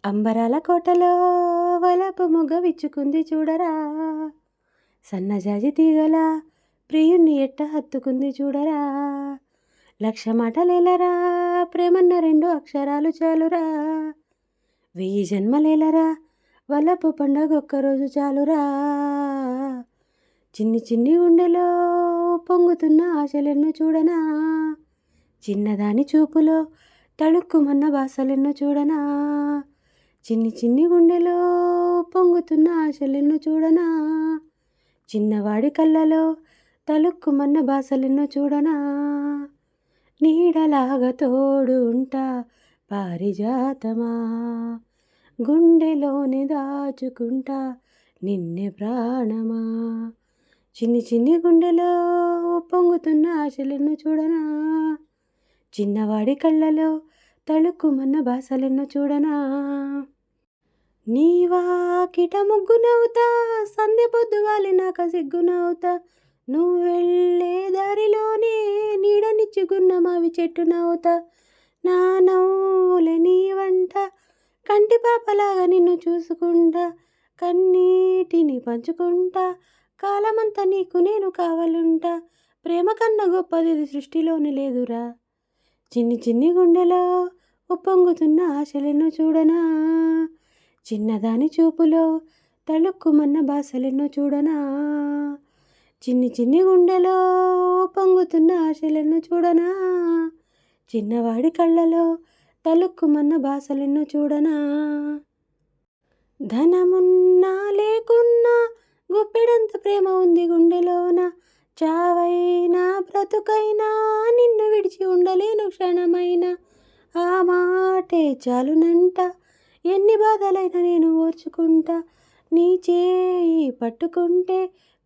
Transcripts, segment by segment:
అంబరాల కోటలో వలపు మొగ్గ విచ్చుకుంది చూడరా, సన్నజాజి తీగల ప్రియుణ్ణి ఎట్ట హత్తుకుంది చూడరా, లక్ష మాటలేలరా ప్రేమన్న రెండు అక్షరాలు చాలురా, 1000 జన్మలేలరా వలపు పండగ ఒక్కరోజు చాలురా, చిన్ని చిన్ని గుండెలో పొంగుతున్న ఆశలెన్నో చూడనా, చిన్నదాని చూపులో తళుక్కుమన్న బాసలెన్నో చూడనా, చిన్ని చిన్ని గుండెలో పొంగుతున్న ఆశలెన్నో చూడనా, చిన్నవాడి కళ్ళలో తళుక్కుమన్న బాసలెన్నో చూడనా, నీడలాగా తోడు ఉంటా పారిజాతమా, గుండెలోనే దాచుకుంటా నిన్నే ప్రాణమా, చిన్ని చిన్ని గుండెలో పొంగుతున్న ఆశలెన్నో చూడనా, చిన్నవాడి కళ్ళలో తళుక్కుమన్న బాసలెన్నో చూడనా, నీ వాకిట ముగ్గునవుతా సందె పొద్దుగాలినాక సిగ్గునవుతా, నువ్వు వెళ్ళే దారిలోనే నీడనిచ్చుకున్న మావి చెట్టునవుతా, నా నవ్వులే నీ వంట కంటి పాపలాగా నిన్ను చూసుకుంటా, కన్నీటిని పంచుకుంటా కాలమంతా నీకు నేను కావాలుంటా, ప్రేమ కన్నా గొప్పది సృష్టిలోనే లేదురా, చిన్ని చిన్ని గుండెలో ఉప్పొంగుతున్న ఆశలెన్నో చూడనా, చిన్నదాని చూపులో తళుక్కుమన్న బాసలెన్నో చూడనా, చిన్ని చిన్ని గుండెలో పొంగుతున్న ఆశలెన్నో చూడనా, చిన్నవాడి కళ్ళలో తళుక్కుమన్న బాసలెన్నో చూడనా, ధనమున్నా లేకున్నా గుప్పెడంత ప్రేమ ఉంది గుండెలోన, చావైనా బ్రతుకైనా నిన్ను విడిచి ఉండలేను క్షణమైనా, ఆ మాటే చాలునంట ఎన్ని బాధలైనా నేను ఓర్చుకుంటా, నీ చేయి పట్టుకుంటే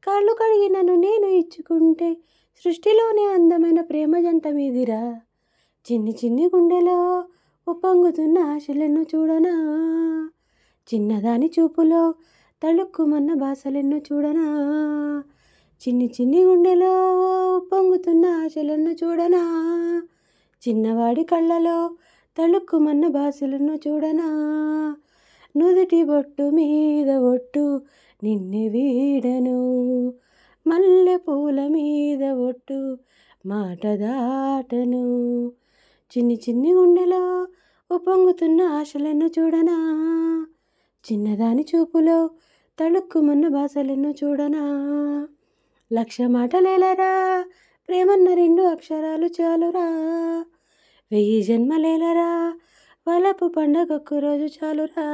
కాళ్ళు కడిగి నన్ను నేను ఇచ్చుకుంటే, సృష్టిలోనే అందమైన ప్రేమ జంట మీదిరా, చిన్ని చిన్ని గుండెలో ఉప్పొంగుతున్న ఆశలెన్నో చూడనా, చిన్నదాని చూపులో తళుక్కుమన్న బాసలెన్నో చూడనా, చిన్ని చిన్ని గుండెలో ఉప్పొంగుతున్న ఆశలెన్నో చూడనా, చిన్నవాడి కళ్ళలో తళుక్కుమన్న బాసలెన్నో చూడనా, నుదుటి బొట్టు మీద ఒట్టు నిన్నే వీడను, మల్లె పూల మీద ఒట్టు మాట దాటను, చిన్ని చిన్ని గుండెలో ఉప్పొంగుతున్న ఆశలెన్నో చూడనా, చిన్నదాని చూపులో తళుక్కుమన్న బాసలెన్నో చూడనా, లక్ష మాటలేలరా ప్రేమన్న రెండు అక్షరాలు చాలురా, 1000 జన్మలేలరా వలపు పండగ ఒక్కరోజు చాలురా.